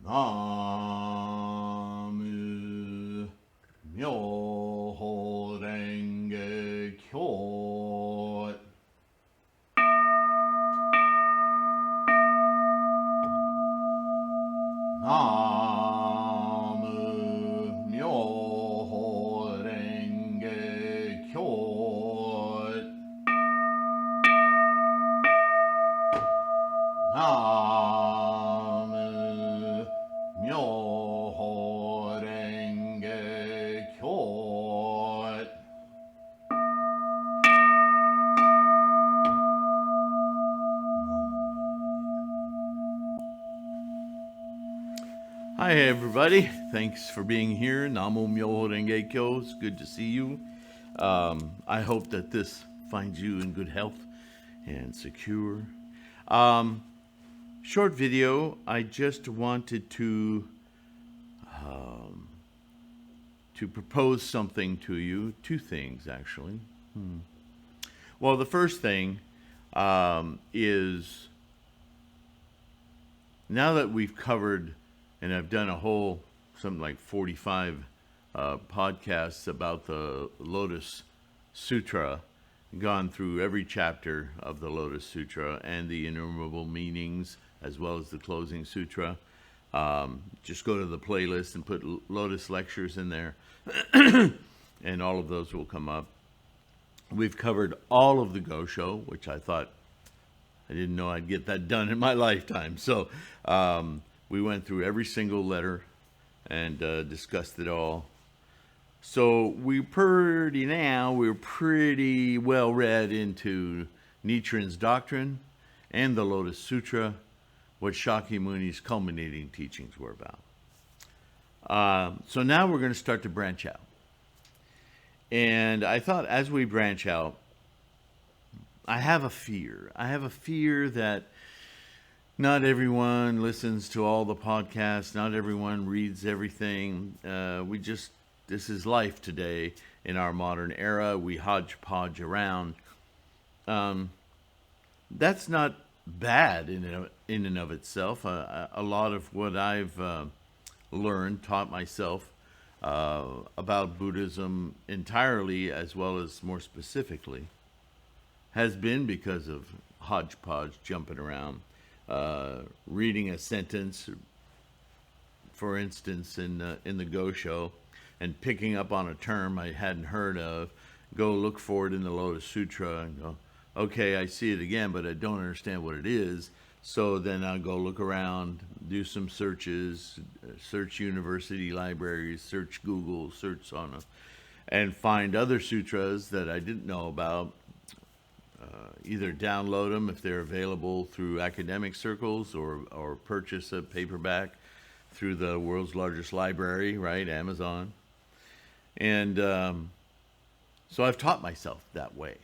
나무 묘호랭개교 나무 묘호랭개교 나무 묘호랭개교 Hi everybody, thanks for being here. Namo Myoho Renge Kyo. It's good to see you. I hope that this finds you in good health and secure. Short video. I just wanted to propose something to you. Two things actually. Well, the first thing is now that we've covered, and I've done a whole, something like 45 podcasts about the Lotus Sutra, gone through every chapter of the Lotus Sutra and the innumerable meanings, as well as the closing sutra. Just go to the playlist and put Lotus lectures in there, and all of those will come up. We've covered all of the Gosho, which I thought, I didn't know I'd get that done in my lifetime. So we went through every single letter and discussed it all. So we're pretty well read into Nichiren's doctrine and the Lotus Sutra, what Shakyamuni's culminating teachings were about. So now we're going to start to branch out. And I thought as we branch out, I have a fear. I have a fear that not everyone listens to all the podcasts. Not everyone reads everything. This is life today in our modern era. We hodgepodge around. That's not bad in and of itself. A lot of what I've learned, taught myself about Buddhism entirely, as well as more specifically, has been because of hodgepodge jumping around. Reading a sentence, for instance, in the Gosho, and picking up on a term I hadn't heard of, go look for it in the Lotus Sutra and go, okay, I see it again, but I don't understand what it is. So then I'll go look around, do some searches, search university libraries, search Google, search Sangha, and find other sutras that I didn't know about. Either download them if they're available through academic circles, or purchase a paperback through the world's largest library, right, Amazon. And so I've taught myself that way.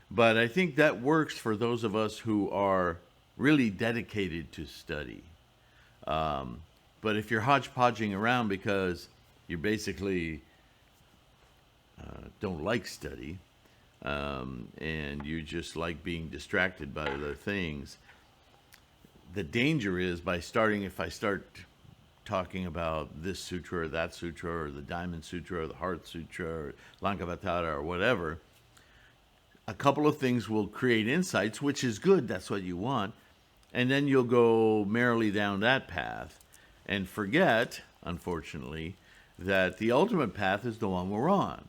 But I think that works for those of us who are really dedicated to study. But if you're hodgepodging around because you basically don't like study, and you just like being distracted by other things, the danger is if I start talking about this sutra or that sutra or the Diamond Sutra or the Heart Sutra or Lankavatara or whatever, a couple of things will create insights, which is good, that's what you want, and then you'll go merrily down that path and forget, unfortunately, that the ultimate path is the one we're on.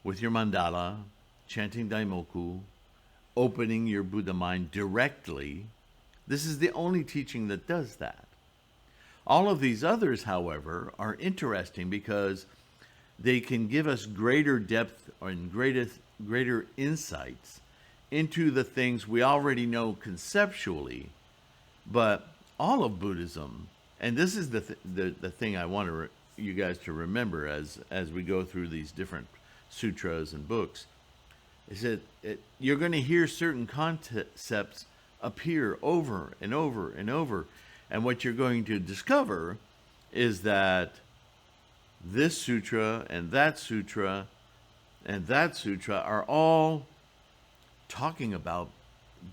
With your mandala, chanting Daimoku, opening your Buddha mind directly. This is the only teaching that does that. All of these others, however, are interesting because they can give us greater depth and greater insights into the things we already know conceptually. But all of Buddhism, and this is the thing I want you guys to remember as we go through these different sutras and books, is that you're going to hear certain concepts appear over and over and over. And what you're going to discover is that this sutra and that sutra and that sutra are all talking about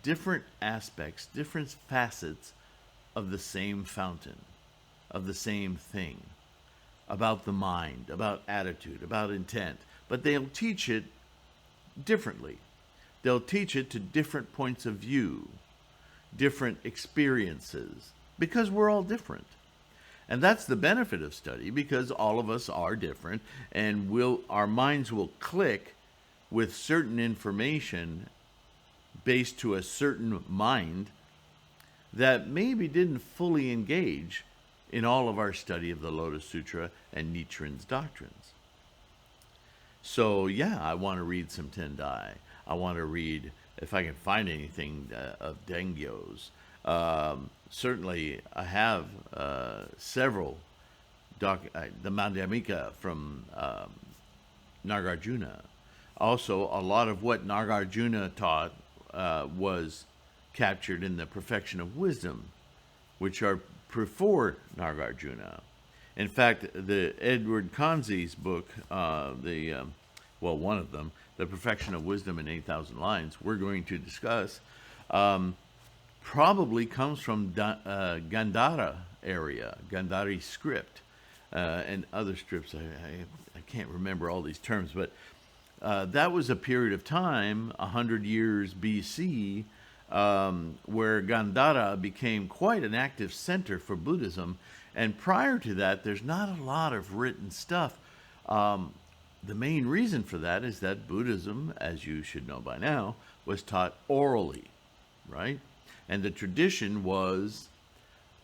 different aspects, different facets of the same fountain. of the same thing, about the mind, about attitude, about intent, but they'll teach it differently. They'll teach it to different points of view, different experiences, because we're all different. And that's the benefit of study, because all of us are different, and our minds will click with certain information based to a certain mind that maybe didn't fully engage in all of our study of the Lotus Sutra and Nichiren's doctrines. So yeah, I want to read some Tendai. I want to read, if I can find anything of Gongyo's. Certainly, I have several, the Madhyamika from Nagarjuna. Also, a lot of what Nagarjuna taught was captured in the Perfection of Wisdom, which are before Nagarjuna. In fact, the Edward Kanzi's book, one of them, The Perfection of Wisdom in 8,000 Lines, we're going to discuss, probably comes from Gandhara area, Gandhari script, and other scripts. I can't remember all these terms, but that was a period of time, 100 years BC, where Gandhara became quite an active center for Buddhism. And prior to that, there's not a lot of written stuff. The main reason for that is that Buddhism, as you should know by now, was taught orally, right? And the tradition was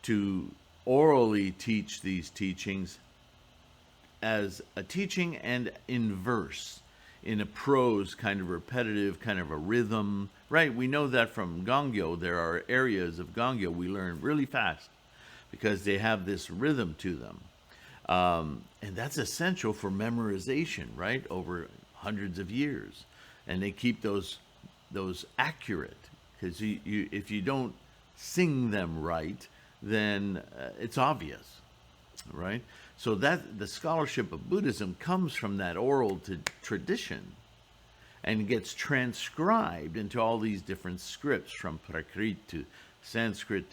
to orally teach these teachings as a teaching and in verse, in a prose, kind of repetitive, kind of a rhythm, right? We know that from Gongyo. There are areas of Gongyo we learn really fast because they have this rhythm to them. And that's essential for memorization, right? Over hundreds of years. And they keep those accurate, because if you don't sing them right, then it's obvious, right? So that the scholarship of Buddhism comes from that oral tradition and gets transcribed into all these different scripts, from Prakrit to Sanskrit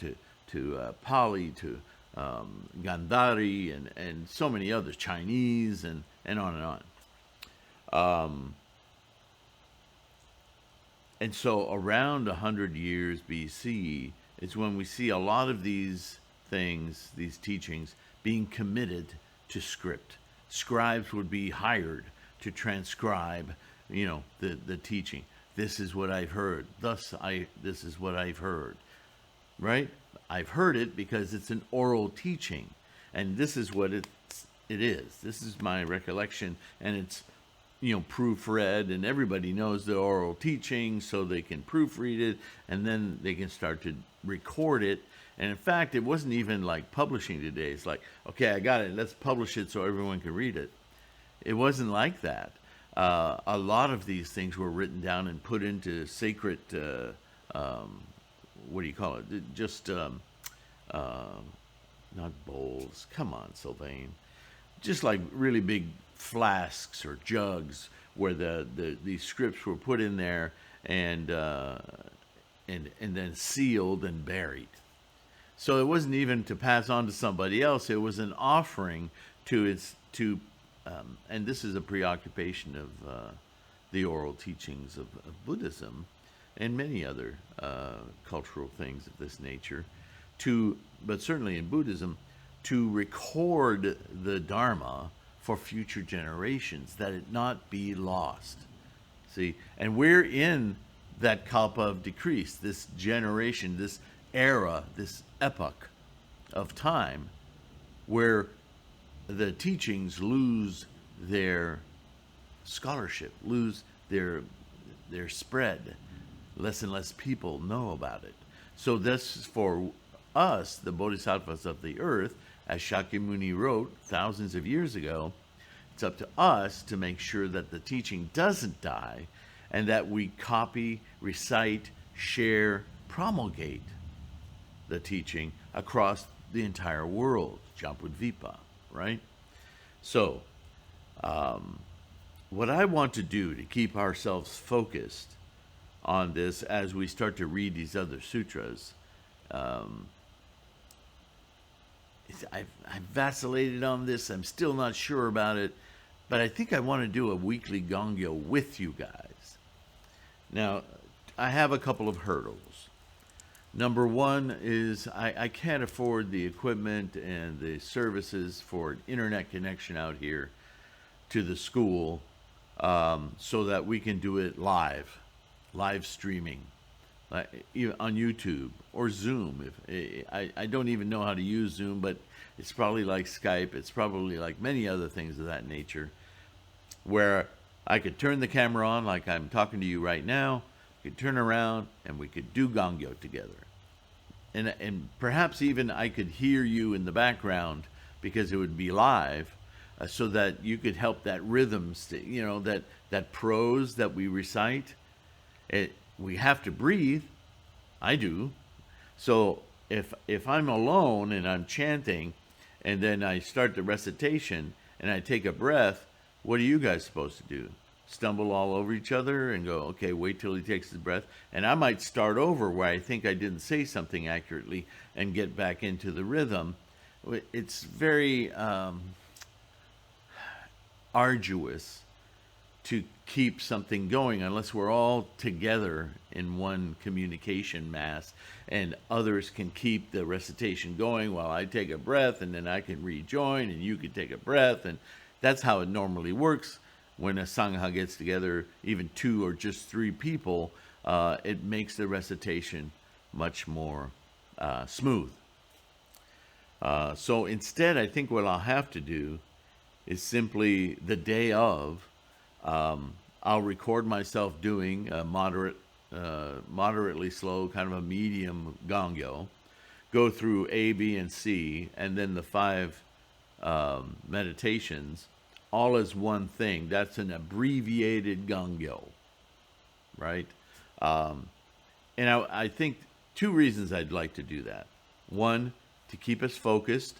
to Pali to Gandhari and so many others, Chinese and on and on. And so around 100 years BC is when we see a lot of these things, these teachings, being committed to script. Scribes would be hired to transcribe, the teaching. This is what I've heard. This is what I've heard, right? I've heard it because it's an oral teaching, and this is what it is. This is my recollection, and it's proofread, and everybody knows the oral teaching, so they can proofread it, and then they can start to record it. And in fact, it wasn't even like publishing today. It's like, okay, I got it, let's publish it so everyone can read it. It wasn't like that. A lot of these things were written down and put into sacred, what do you call it? Just, not bowls. Come on, Sylvain. Just like really big flasks or jugs where these scripts were put in there and then sealed and buried. So it wasn't even to pass on to somebody else. It was an offering and this is a preoccupation of the oral teachings of Buddhism and many other cultural things of this nature, but certainly in Buddhism, to record the Dharma for future generations, that it not be lost. See, and we're in that kalpa of decrease, this generation, this era, this epoch of time, where the teachings lose their scholarship, lose their spread. Less and less people know about it. So this, for us, the bodhisattvas of the earth, as Shakyamuni wrote thousands of years ago, it's up to us to make sure that the teaching doesn't die, and that we copy, recite, share, promulgate the teaching across the entire world, Jambudvipa, right? So, what I want to do to keep ourselves focused on this as we start to read these other sutras I've vacillated on this. I'm still not sure about it, but I think I want to do a weekly Gongyo with you guys. Now, I have a couple of hurdles. Number one is I can't afford the equipment and the services for an internet connection out here to the school, so that we can do it live streaming, like on YouTube or Zoom. If I don't even know how to use Zoom, but it's probably like Skype. It's probably like many other things of that nature, where I could turn the camera on like I'm talking to you right now. We could turn around and we could do Gongyo together. And perhaps even I could hear you in the background because it would be live, so that you could help that rhythm, that prose that we recite. We have to breathe. I do. So if I'm alone and I'm chanting, and then I start the recitation and I take a breath, what are you guys supposed to do? Stumble all over each other and go, okay, wait till he takes his breath. And I might start over where I think I didn't say something accurately and get back into the rhythm. It's very arduous to keep something going unless we're all together in one communication mass, and others can keep the recitation going while I take a breath, and then I can rejoin and you can take a breath. And that's how it normally works when a Sangha gets together, even 2 or just 3 people. It makes the recitation much more smooth. So instead, I think what I'll have to do is simply the day of, I'll record myself doing a moderately slow, kind of a medium Gongyo, go through A, B, and C, and then the 5 meditations, all as one thing. That's an abbreviated Gongyo, right? And I think 2 reasons I'd like to do that. One, to keep us focused,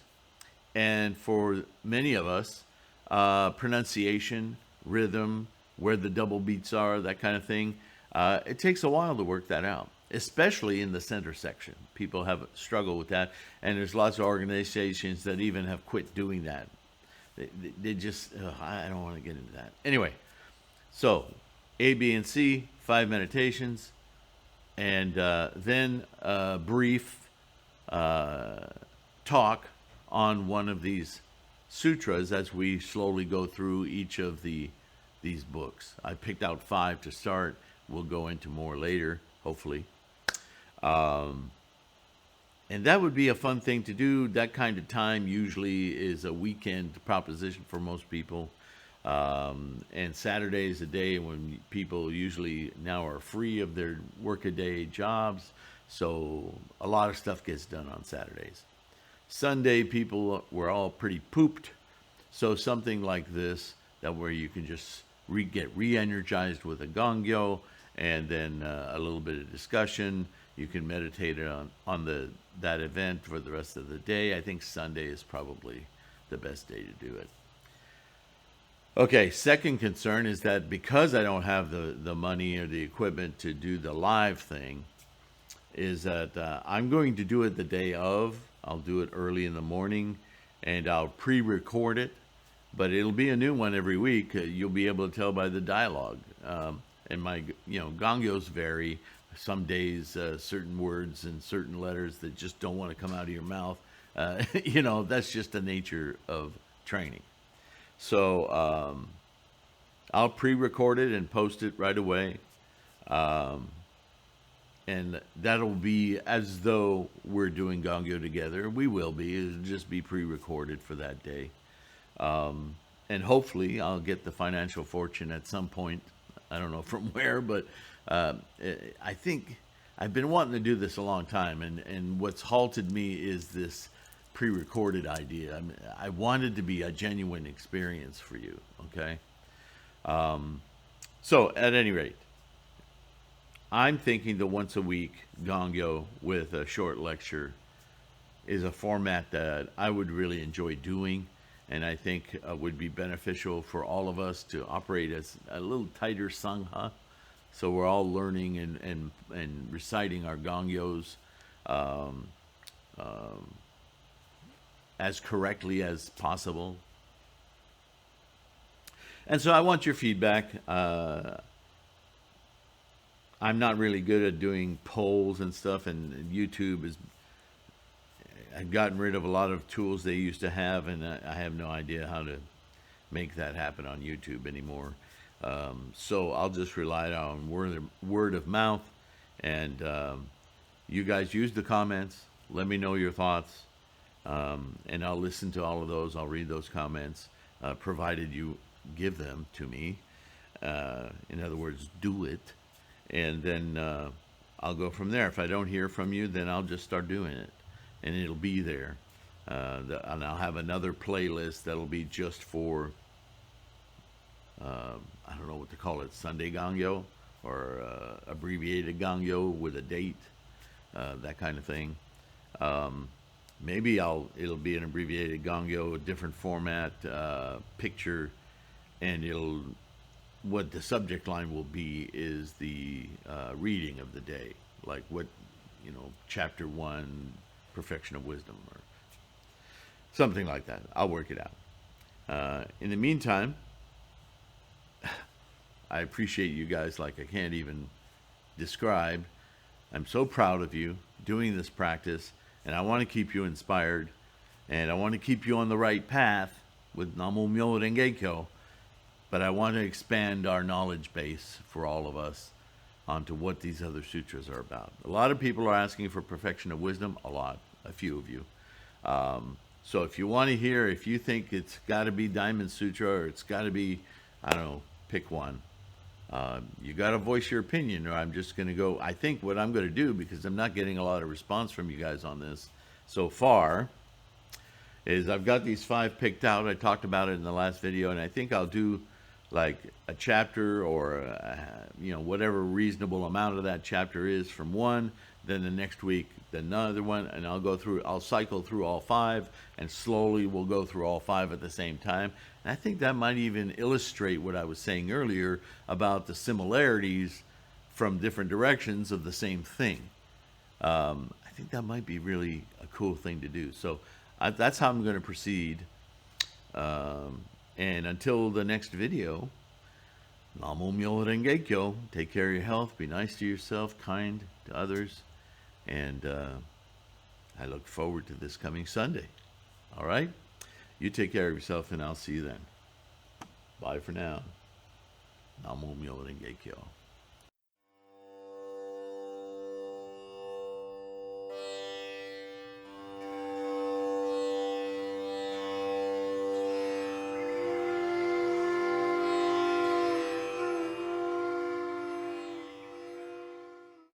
and for many of us, pronunciation, rhythm, where the double beats are, that kind of thing. It takes a while to work that out, especially in the center section. People have struggled with that, and there's lots of organizations that even have quit doing that. They just, I don't want to get into that. Anyway, so A, B, and C, 5 meditations, and then a brief talk on one of these sutras as we slowly go through each of these books. I picked out 5 to start. We'll go into more later, hopefully. And that would be a fun thing to do. That kind of time usually is a weekend proposition for most people. And Saturday is a day when people usually now are free of their workaday jobs. So a lot of stuff gets done on Saturdays. Sunday, people were all pretty pooped. So something like this, that where you can just get re-energized with a Gongyo, and then a little bit of discussion. You can meditate on that event for the rest of the day. I think Sunday is probably the best day to do it. Okay, second concern is that because I don't have the money or the equipment to do the live thing, is that I'm going to do it the day of. I'll do it early in the morning, and I'll pre-record it, but it'll be a new one every week. You'll be able to tell by the dialogue. And my, Gongyos vary. Some days, certain words and certain letters that just don't want to come out of your mouth. That's just the nature of training. So I'll pre-record it and post it right away. And that'll be as though we're doing Gongyo together. We will be. It'll just be pre-recorded for that day. And hopefully I'll get the financial fortune at some point. I don't know from where, but I think I've been wanting to do this a long time. And what's halted me is this pre-recorded idea. I wanted to be a genuine experience for you, okay? So at any rate, I'm thinking the once a week Gongyo with a short lecture is a format that I would really enjoy doing, and I think would be beneficial for all of us to operate as a little tighter Sangha. So we're all learning and reciting our Gongyos as correctly as possible. And so I want your feedback. I'm not really good at doing polls and stuff, and YouTube has gotten rid of a lot of tools they used to have, and I have no idea how to make that happen on YouTube anymore. So I'll just rely on word of mouth, and you guys use the comments. Let me know your thoughts, and I'll listen to all of those. I'll read those comments, provided you give them to me. In other words, do it. And then I'll go from there. If I don't hear from you, then I'll just start doing it, and it'll be there. And I'll have another playlist that'll be just for, I don't know what to call it, Sunday Gongyo, or abbreviated Gongyo with a date, that kind of thing. Maybe it'll be an abbreviated Gongyo, a different format, picture, and what the subject line will be is the reading of the day, like what, chapter 1, perfection of wisdom, or something like that. I'll work it out. In the meantime, I appreciate you guys like I can't even describe. I'm so proud of you doing this practice, and I want to keep you inspired, and I want to keep you on the right path with Namo Myo Renge Kyo. But I want to expand our knowledge base for all of us onto what these other sutras are about. A lot of people are asking for perfection of wisdom. A few of you. So if you want to hear, if you think it's got to be Diamond Sutra, or it's got to be, I don't know, pick one. You got to voice your opinion, or I'm just going to go. I think what I'm going to do, because I'm not getting a lot of response from you guys on this so far, is I've got these 5 picked out. I talked about it in the last video, and I think I'll do like a chapter, or whatever reasonable amount of that chapter is from one, then the next week another one, and I'll cycle through all 5, and slowly we'll go through all 5 at the same time. And I think that might even illustrate what I was saying earlier about the similarities from different directions of the same thing. I think that might be really a cool thing to do. So that's how I'm going to proceed. And until the next video, Namo Myo Renge Kyo. Take care of your health. Be nice to yourself, kind to others. And I look forward to this coming Sunday. All right? You take care of yourself, and I'll see you then. Bye for now. Namo Myo Renge Kyo.